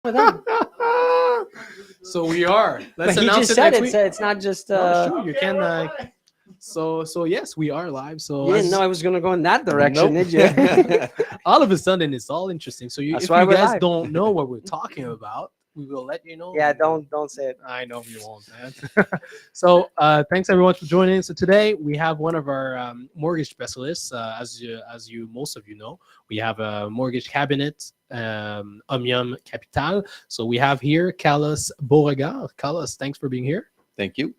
with them. So we are. But Let's he announce just it said next it. week. So it's not just. No, sure, you can. So yes, we are live. So You didn't know as I was gonna go in that direction, Nope. did you? all of a sudden, it's all interesting. So That's if why you we're guys live. don't know what we're talking about, we will let you know. Yeah, don't say it. I know you won't, man. So thanks everyone for joining. So today we have one of our mortgage specialists. As you most of you know, we have a mortgage cabinet, Omnium Capital. So we have here Carlos Beauregard. Carlos, thanks for being here. Thank you.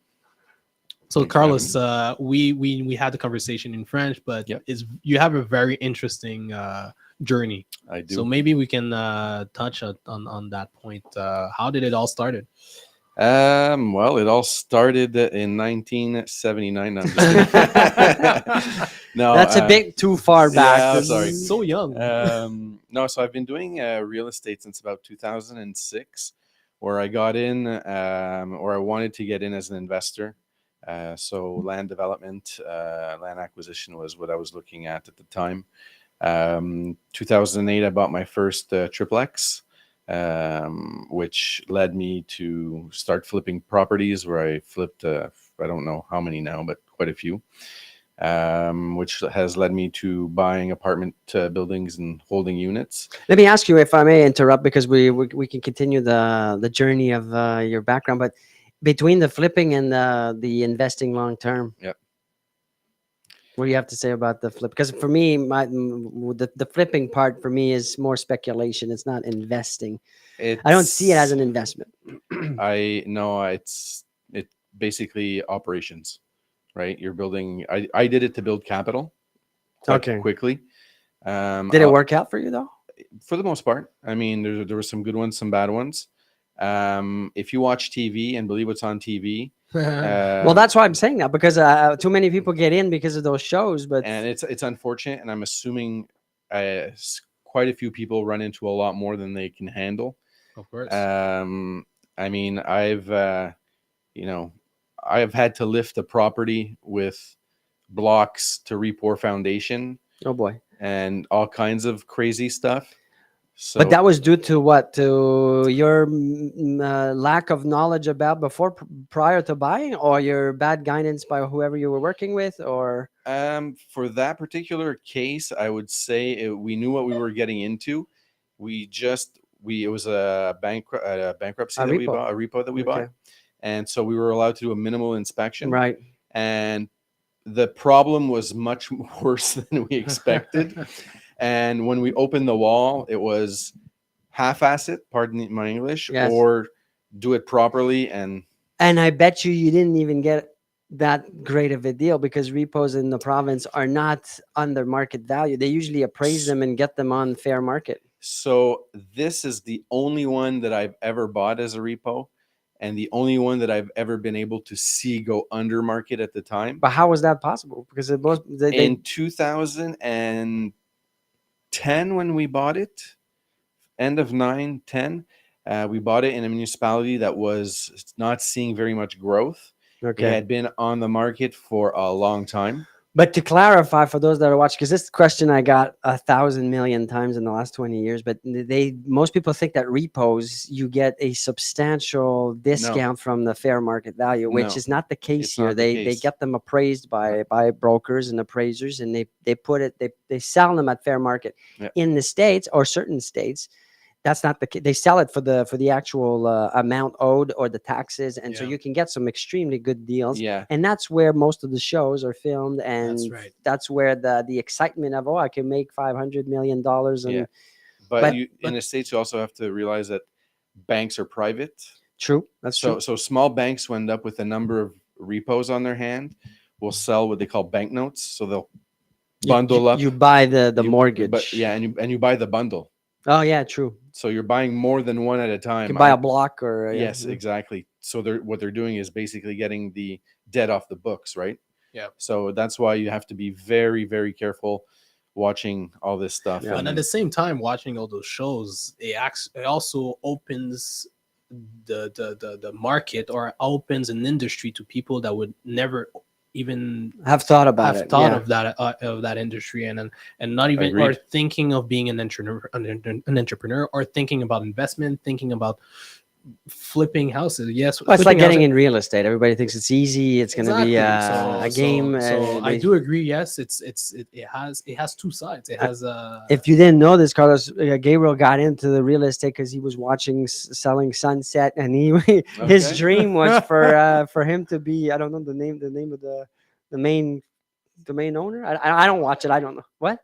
So Thanks for having Carlos, we had the conversation in French, but Yep. you have a very interesting journey. I do. So maybe we can touch on that point. How did it all started? Well, it all started in 1979. No, I'm just kidding. No, That's a bit too far back. yeah, I'm This sorry. is- So young. No, so I've been doing real estate since about 2006, where I got in, or I wanted to get in as an investor. So land development, land acquisition was what I was looking at the time. 2008, I bought my first triplex, which led me to start flipping properties where I flipped, I don't know how many now, but quite a few, which has led me to buying apartment buildings and holding units. Let me ask you if I may interrupt because we can continue the journey of your background, but between the flipping and the investing long term. Yep. What do you have to say about the flip? Because for me, the flipping part for me is more speculation. It's not investing. I don't see it as an investment. I know it basically operations, right? You're building. I did it to build capital quite Okay. quickly. Did it work out for you though? For the most part? I mean, there were some good ones, some bad ones. If you watch TV and believe what's on TV, Well, that's why I'm saying that because too many people get in because of those shows. But and it's unfortunate, and I'm assuming quite a few people run into a lot more than they can handle. Of course. I mean, you know, I've had to lift a property with blocks to re-pour foundation oh boy. and all kinds of crazy stuff. So, But that was due to what? To your lack of knowledge about before, prior to buying, or your bad guidance by whoever you were working with, or for that particular case, I would say we knew what we were getting into. It was bankruptcy A that we repo. bought, a repo that we bought, Okay. and so we were allowed to do a minimal inspection. Right. And the problem was much worse than we expected. And when we opened the wall, it was half-ass it, pardon my English, Yes. or do it properly. And And I bet you didn't even get that great of a deal because repos in the province are not under market value. They usually appraise them and get them on fair market. so this is the only one that I've ever bought as a repo, and the only one that I've ever been able to see go under market at the time. But how was that possible? Because it was In 2010, when we bought it, end of 9-10, we bought it in a municipality that was not seeing very much growth. It okay. had been on the market for a long time. But to clarify for those that are watching, because this question I got 1,000 million times in the last 20 years, but most people think that repos you get a substantial discount from the fair market value, which No, is not the case it's here. not the They case. get them appraised by brokers and appraisers, and they sell them at fair market. Yeah. In the States or certain states, that's not the case. They sell it for the actual amount owed or the taxes, and so Yeah. you can get some extremely good deals. Yeah. And that's where most of the shows are filmed, and That's right. that's where the excitement of I can make $500 million and Yeah. But But- in the States, you also have to realize that banks are private. true. That's true. So small banks who end up with a number of repos on their hand will sell what they call banknotes. So they'll bundle up. You buy the mortgage. But yeah, and you buy the bundle. Oh yeah, true. So you're buying more than one at a You time. can buy a block or Yes, yeah. exactly. So what they're doing is basically getting the debt off the books, right? Yeah. So that's why you have to be very, very careful watching all this stuff. Yeah. And at the same time, watching all those shows, it also opens the market or opens an industry to people that would never even Have thought about have it. thought Yeah. of that industry, and not even or Agreed. thinking of being an entrepreneur, or thinking about investment, thinking about flipping houses. Yes, Well, it's like flipping getting houses. in real estate. Everybody thinks it's easy. It's going to be Exactly. a game. So I do agree. Yes, it has two sides. It has If you didn't know this, Carlos, Gabriel got into the real estate because he was watching Selling Sunset, and he his Okay. dream was for him to be, I don't know the name of the main owner. I don't watch it. I don't know what.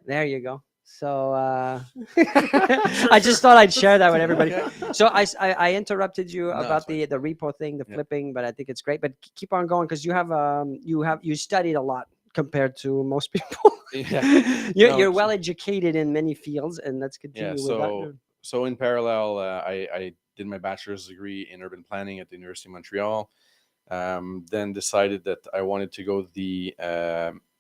There you go. So I just thought I'd share that with everybody. Okay. So I interrupted you No, about it's the repo thing, the Yeah. flipping, but I think it's great. But keep on going because you studied a lot compared to most people. Yeah. you're, No, you're it's- well educated in many fields, and let's Yeah. continue with that. So in parallel, I did my bachelor's degree in urban planning at the University of Montreal. Then decided that I wanted to go the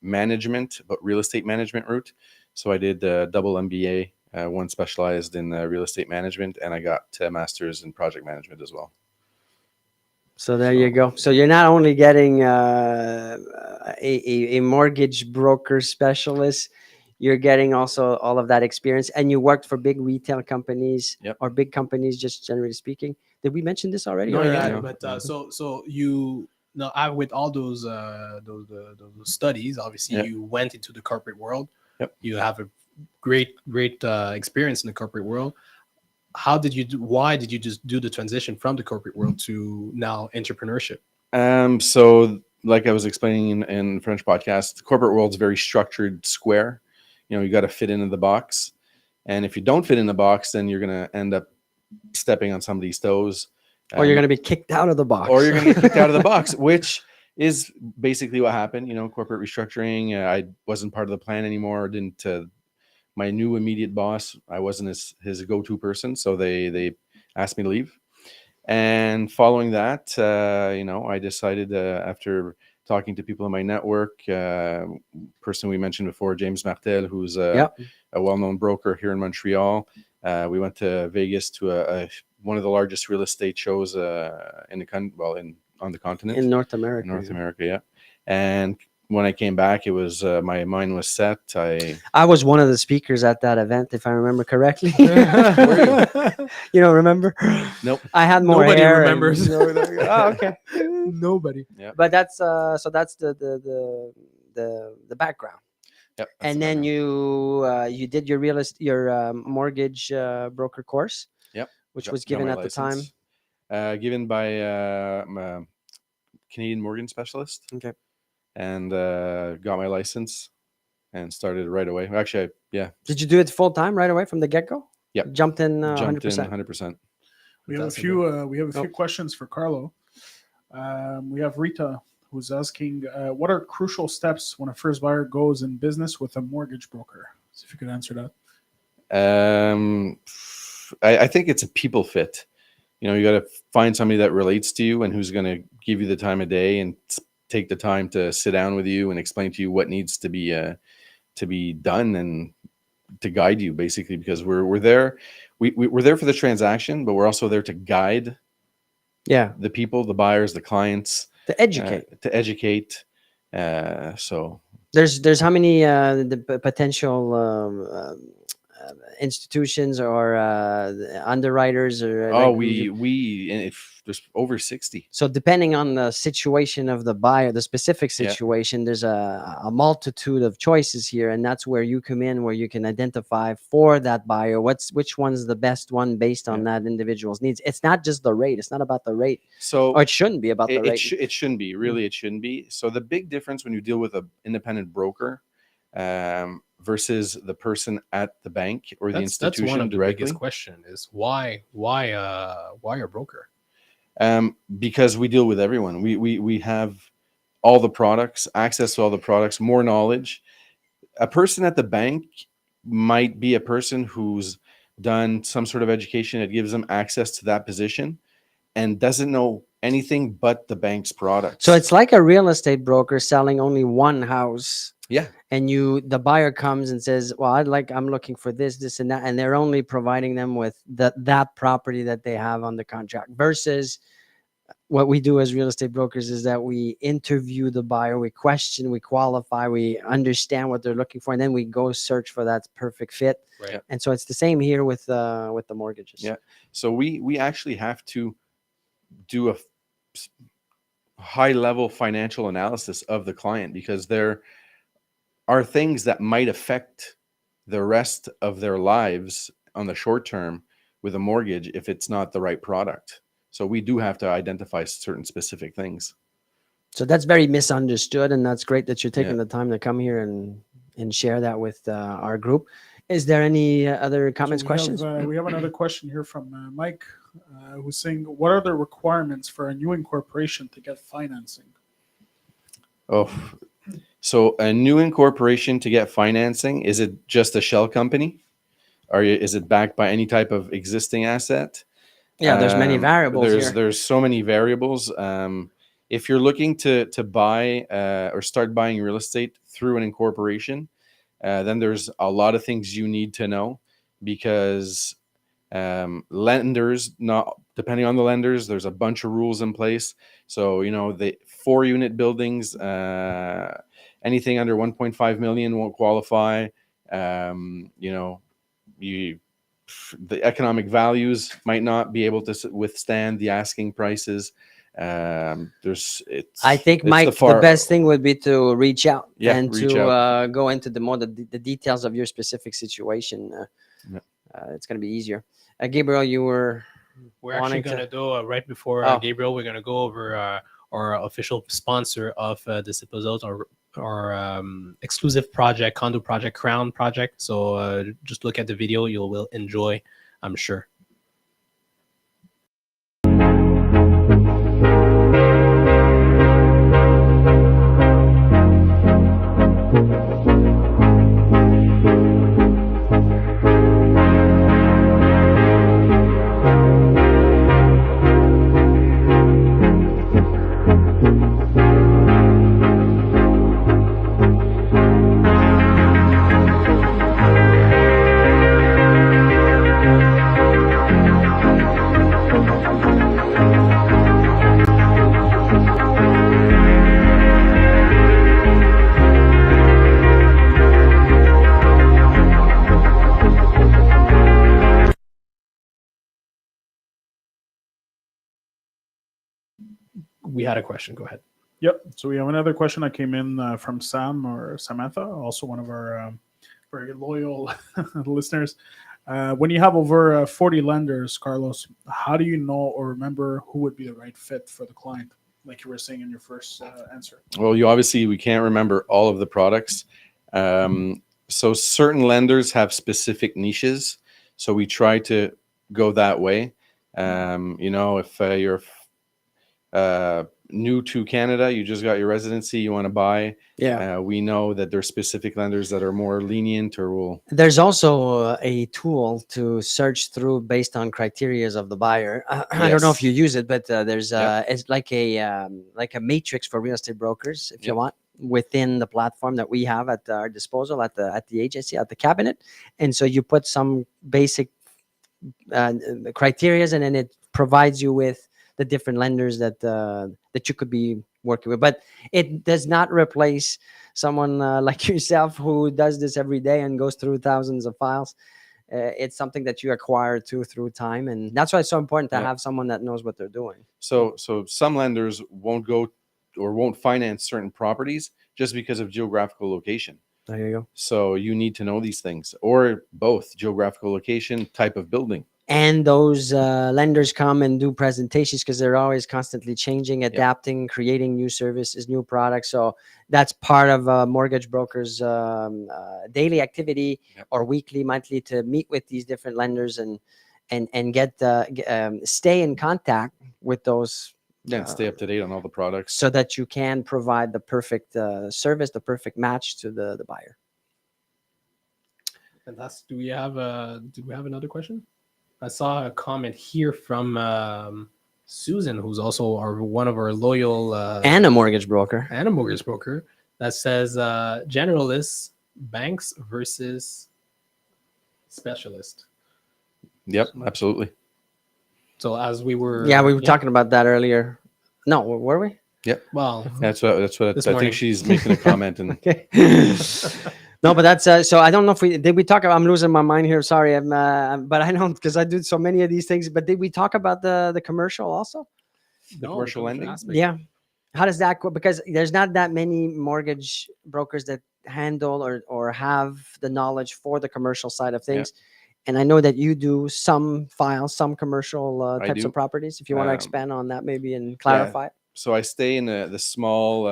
management, but real estate management route. So I did a double MBA, one specialized in real estate management, and I got a master's in project management as well. So there you go. So you're not only getting a mortgage broker specialist, you're getting also all of that experience, and you worked for big retail companies Yep. or big companies, just generally speaking. Did we mention this already? not or, yet, No. but so you no, I with all those studies, obviously Yep. you went into the corporate world. Yep. You have a great experience in the corporate world. How did you do? Why did you just do the transition from the corporate world to now entrepreneurship? So like I was explaining in French podcast, the corporate world's very structured, square. You got to fit into the box, and if you don't fit in the box, then you're gonna end up stepping on somebody's toes. or you're going to be kicked out of the box. Or you're going to get kicked out of the box, which is basically what happened. Corporate restructuring. I wasn't part of the plan anymore. Didn't my new immediate boss? I wasn't his go-to person, so they asked me to leave. And following that, I decided after talking to people in my network, person we mentioned before, James Martel, who's Yep. a well-known broker here in Montreal. We went to Vegas to one of the largest real estate shows in the on the continent. in North America. In North America, yeah. And when I came back, it was my mind was set. I was one of the speakers at that event, if I remember correctly. Were You don't remember? Nope. I had more Nobody hair. remembers. Oh, okay. Nobody. But that's that's the background. Yep. that's And the then background. you did your mortgage broker course. Yep. Which Got- was got given my at the time. license. Given by Canadian mortgage specialist. Okay. And got my license and started right away. Actually, yeah, Did you do it full time right away from the get go? Yep. Jumped in jumped 100%. in 100%. We have a Fantastic. few. We have a few Nope. questions for Carlo. We have Rita who's asking, "What are crucial steps when a first buyer goes in business with a mortgage broker?" So if you could answer that. I think it's a people fit. You got to find somebody that relates to you and who's going to give you the time of day and take the time to sit down with you and explain to you what needs to be done and to guide you, basically, because we're there. We're there for the transaction, but we're also there to guide Yeah. the people, the buyers, the clients, To educate. to educate. So There's how many potential institutions or underwriters or if there's over 60. so depending on the situation of the buyer, the specific Yeah. situation, there's a multitude of choices here, and that's where you come in, where you can identify for that buyer which one's the best one based on that individual's needs. It's not just the rate. It's not about the rate, So or it shouldn't be about the rate. it shouldn't be, really. It shouldn't be. So the big difference when you deal with an independent broker versus the person at the bank or the That's institution one of the directly, biggest question is why a broker? because we deal with everyone. We have all the products, access to all the products, more knowledge. A person at the bank might be a person who's done some sort of education that gives them access to that position and doesn't know anything but the bank's products. So it's like a real estate broker selling only one house. Yeah. And the buyer comes and says, well, I'm looking for this and that. And they're only providing them with that property that they have on the contract versus what we do as real estate brokers is that we interview the buyer, we question, we qualify, we understand what they're looking for, and then we go search for that perfect fit. Right. Yeah. And so it's the same here with the mortgages. Yeah. So we actually have to do a high level financial analysis of the client, because there are things that might affect the rest of their lives on the short term with a mortgage if it's not the right product. So we do have to identify certain specific things. So that's very misunderstood, and that's great that you're taking Yeah. the time to come here and share that with our group. Is there any other comments, So questions? we have another question here from Mike, who's saying, what are the requirements for a new incorporation to get financing? Oh, so a new incorporation to get financing, is it just a shell company? Or is it backed by any type of existing asset? Yeah, there's many variables here. There's so many variables. If you're looking to buy or start buying real estate through an incorporation, then there's a lot of things you need to know, because lenders, not depending on the lenders, there's a bunch of rules in place. So the 4-unit buildings, anything under 1.5 million won't qualify. The economic values might not be able to withstand the asking prices. I think, Mike, the best thing would be to reach out and reach to out. go into the details of your specific situation. It's going to be easier. Gabriel, We're actually going to go right before Gabriel. We're going to go over our official sponsor of this episode, our exclusive project, condo project, Crown project. So just look at the video; you will enjoy, I'm sure. We had a question. Go ahead. Yep. So we have another question that came in from Sam or Samantha, also one of our very loyal listeners. When you have over 40 lenders, Carlos, how do you know or remember who would be the right fit for the client? Like you were saying in your first answer. Well, we can't remember all of the products. So certain lenders have specific niches. So we try to go that way. If you're new to Canada, you just got your residency, you want to buy. We know that there's specific lenders that are more lenient or will. There's also a tool to search through based on criterias of the buyer. I don't know if you use it, but there's it's like a matrix for real estate brokers, if you want, within the platform that we have at our disposal at the agency, at the cabinet. And so you put some basic criterias, and then it provides you with the different lenders that you could be working with. But it does not replace someone like yourself who does this every day and goes through thousands of files. It's something that you acquire through time, and that's why it's so important to have someone that knows what they're doing. So some lenders won't go or won't finance certain properties just because of geographical location. There you go. So you need to know these things, or both geographical location, type of building. And those lenders come and do presentations because they're always constantly changing, adapting, creating new services, new products. So that's part of a mortgage broker's daily activity or weekly, monthly, to meet with these different lenders and get stay in contact with those. Stay up to date on all the products so that you can provide the perfect service, the perfect match to the buyer. And do we have another question? I saw a comment here from Susan, who's also one of our loyal and a mortgage broker. That says generalists, banks versus specialist. Yep, absolutely. So as we were, Yeah, we were talking about that earlier. No, were we? Well, That's what This I morning. think she's making a comment. And Okay. No, but that's so. I don't know if we did. We talk about. I'm losing my mind here. Sorry, but I don't because I do so many of these things. But did we talk about the commercial also? the commercial lending. aspect. Yeah. How does that go? Because there's not that many mortgage brokers that handle or have the knowledge for the commercial side of things. And I know that you do some files, some commercial I types do. of properties. If you want to Um, expand on that, maybe and clarify. So I stay in the small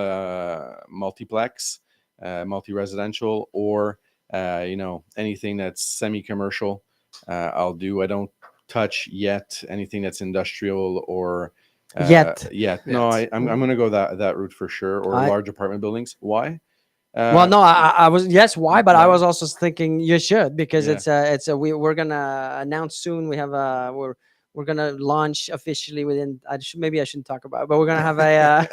multiplex, multi-residential, or anything that's semi-commercial. I'll do. I don't touch yet anything that's industrial or Yet. No, Yet. I'm going to go that route for sure, or I- large apartment buildings. Why? Well, no, I was yes. Why? But I why? was also thinking you should because Yeah. it's a we're gonna announce soon. We have a we're gonna launch officially within. Maybe I shouldn't talk about it, but we're gonna have a.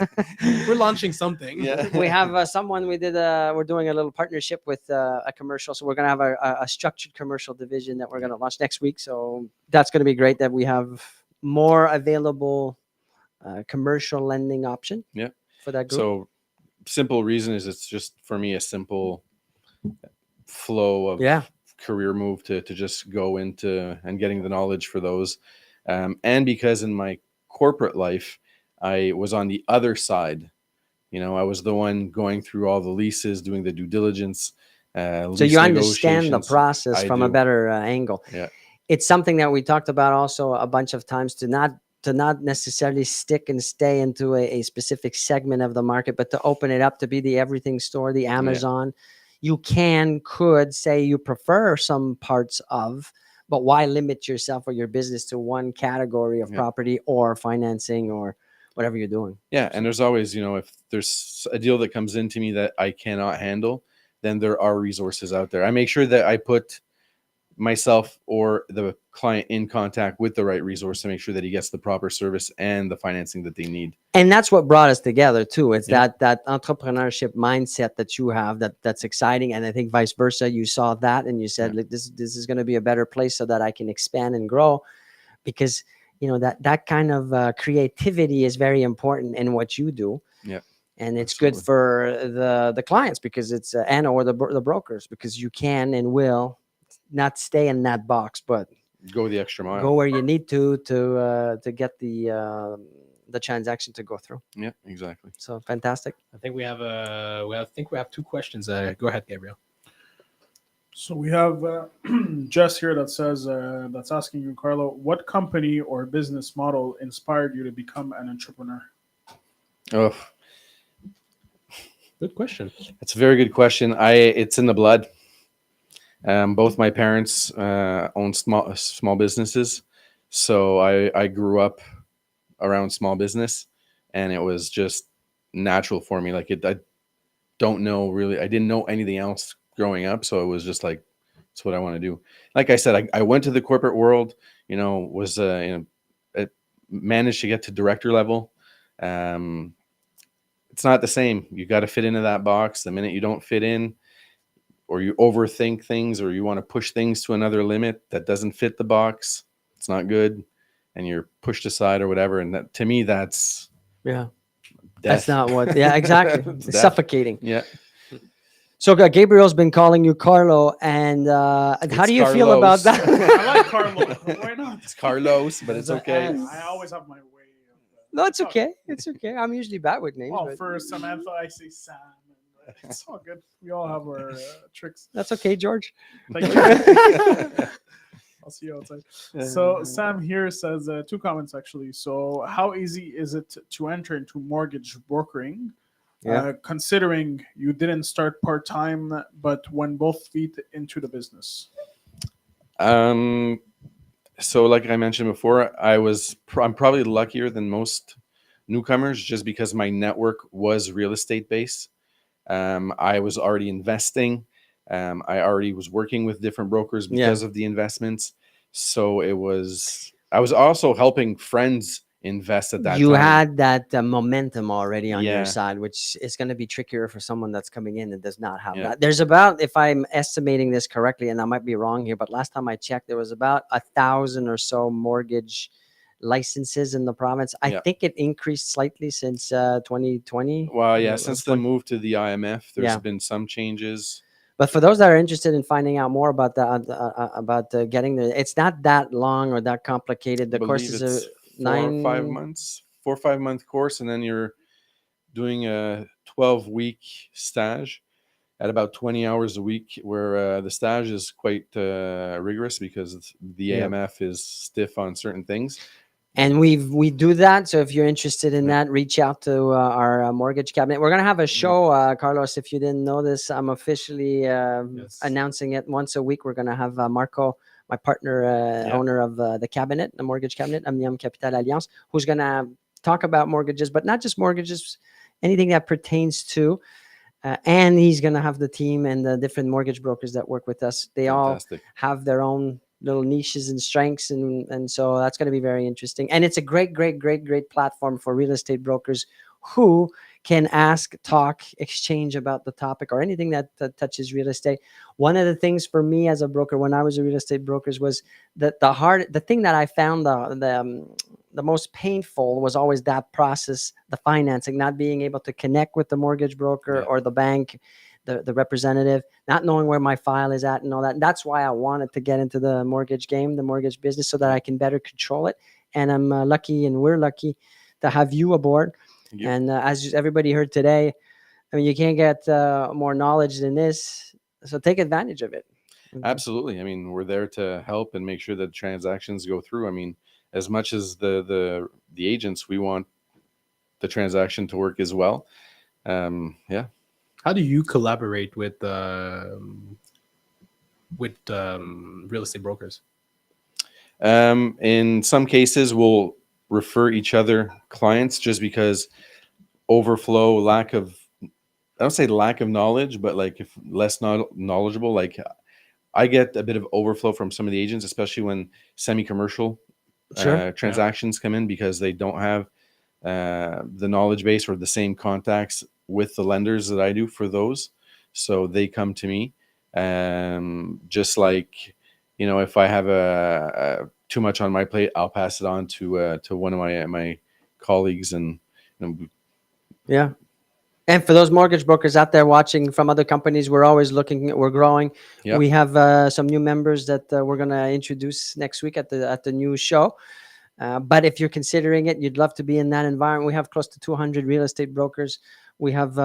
We're launching something. Yeah. We have someone we did. We're doing a little partnership with a commercial, so we're gonna have a structured commercial division that we're gonna launch next week. So that's gonna be great that we have more available commercial lending option. Yeah. For that group. So simple reason is it's just for me a simple flow of Yeah. career move to just go into and getting the knowledge for those, and because in my corporate life I was on the other side. I was the one going through all the leases, doing the due diligence. So Lease you understand the negotiations. process I from a do. better angle. Yeah. It's something that we talked about also a bunch of times to not necessarily stick and stay into a specific segment of the market, but to open it up to be the everything store, the Amazon. You could say you prefer some parts of, but why limit yourself or your business to one category of property or financing or whatever you're doing? Yeah, and there's always, if there's a deal that comes into me that I cannot handle, then there are resources out there. I make sure that I put myself or the client in contact with the right resource to make sure that he gets the proper service and the financing that they need. And that's what brought us together too. It's that entrepreneurship mindset that you have that's exciting. And I think vice versa, you saw that and you said, like, this is going to be a better place so that I can expand and grow, because that kind of creativity is very important in what you do. Yeah. And it's Absolutely. good for the clients because it's or the brokers, because you can and will not stay in that box, but Go the extra mile. go where you need to get the transaction to go through. Yeah, exactly. So fantastic. I think we have I think we have two questions. Go ahead, Gabriel. So we have Jess here that says that's asking you, Carlo, what company or business model inspired you to become an entrepreneur? Oh, Good question. that's a very good question. It's in the blood. Both my parents own small businesses, so I grew up around small business, and it was just natural for me. Like I don't know really. I didn't know anything else growing up, so it was just like, it's what I want to do. Like I said, I went to the corporate world. Was managed to get to director level. It's not the same. You got to fit into that box. The minute you don't fit in, or you overthink things, or you want to push things to another limit that doesn't fit the box, it's not good, and you're pushed aside or whatever. And that, to me, that's Death. death. That's not what. Yeah, exactly. It's It's death. suffocating. Yeah. So Gabriel's been calling you Carlo, and how do you feel about Carlos. that? I like Carlo. Why not? It's Carlos, but it's It's a okay. S. I always have my way. No, it's okay. It's okay. I'm usually bad with names, Well, but for Samantha, I say Sam. And it's all good. We all have our tricks. that's okay, George. Thank you. I'll see you outside. So Sam here says two comments actually. So how easy is it to enter into mortgage brokering? Considering you didn't start part-time, but when both feet into the business. So like I mentioned before, I'm probably luckier than most newcomers just because my network was real estate based. I was already investing. I already was working with different brokers because of the investments. So I was also helping friends invest at that time. You had that momentum already on Yeah. your side, which is going to be trickier for someone that's coming in and does not have Yeah. that. There's about, if I'm estimating this correctly, and I might be wrong here, but last time I checked, there was about 1,000 or so mortgage licenses in the province. I Yeah. think it increased slightly since 2020. Well, yeah, Uh, since the 20 move to the IMF, there's Yeah. been some changes. But for those that are interested in finding out more about getting there, it's not that long or that complicated. I The course believe is it's a 4 or 5 months, 4 or 5 month course, and then you're doing a 12-week stage at about 20 hours a week, where the stage is quite rigorous because the Yeah. AMF is stiff on certain things. And we do that. So if you're interested in Yeah. that, reach out to our mortgage cabinet. We're gonna have a show, Carlos. If you didn't know this, I'm officially Yes. announcing it once a week. We're gonna have Marco, my partner, Yeah. owner of the cabinet, the mortgage cabinet, Omnium Capital Alliance, who's gonna talk about mortgages, but not just mortgages, anything that pertains to. And he's gonna have the team and the different mortgage brokers that work with us. They all Fantastic. have their own little niches and strengths, and so that's going to be very interesting. And it's a great platform for real estate brokers who can ask, talk, exchange about the topic or anything that touches real estate. One of the things for me as a broker when I was a real estate broker was that the thing that I found the most painful was always that process, the financing, not being able to connect with the mortgage broker Yeah. or the bank, the representative, not knowing where my file is at and all that. And that's why I wanted to get into the mortgage game, the mortgage business, so that I can better control it. And I'm lucky, and we're lucky to have you aboard. Yep. And as everybody heard today, I mean, you can't get more knowledge than this. So take advantage of it. Absolutely. I mean, we're there to help and make sure that transactions go through. I mean, as much as the agents, we want the transaction to work as well. Yeah. How do you collaborate with real estate brokers? In some cases, we'll refer each other clients just because overflow, I don't say lack of knowledge, but like if less knowledgeable, like I get a bit of overflow from some of the agents, especially when semi-commercial Sure. transactions come in, because they don't have the knowledge base or the same contacts with the lenders that I do for those. So they come to me. Just like, if I have a too much on my plate, I'll pass it on to one of my colleagues. And Yeah. And for those mortgage brokers out there watching from other companies, we're always looking. We're growing. Yep. We have some new members that we're going to introduce next week at the new show. But if you're considering it, you'd love to be in that environment. We have close to 200 real estate brokers. We have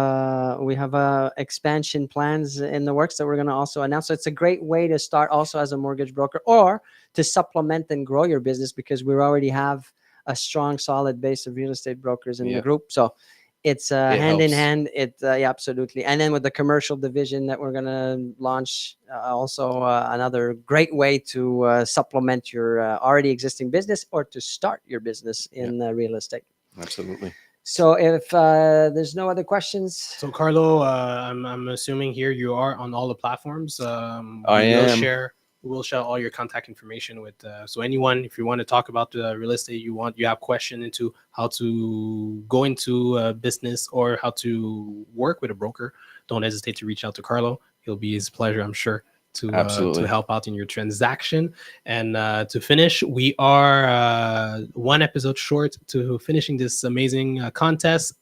expansion plans in the works that we're going to also announce. So it's a great way to start also as a mortgage broker, or to supplement and grow your business, because we already have a strong, solid base of real estate brokers in the group. So it's hand in helps. hand. Yeah, absolutely. And then with the commercial division that we're going to launch, also another great way to supplement your already existing business, or to start your business in real estate. Absolutely. So if there's no other questions. So Carlo, I'm assuming here you are on all the platforms. I am. We'll share all your contact information with. So anyone, if you want to talk about the real estate, you have question into how to go into a business or how to work with a broker, don't hesitate to reach out to Carlo. It'll be his pleasure, I'm sure, to help out in your transaction. And to finish, we are one episode short to finishing this amazing contest.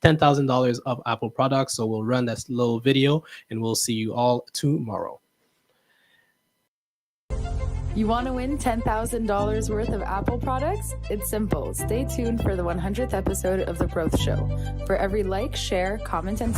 $10,000 of Apple products. So we'll run that little video, and we'll see you all tomorrow. You want to win $10,000 worth of Apple products? It's simple. Stay tuned for the 100th episode of The Growth Show. For every like, share, comment, and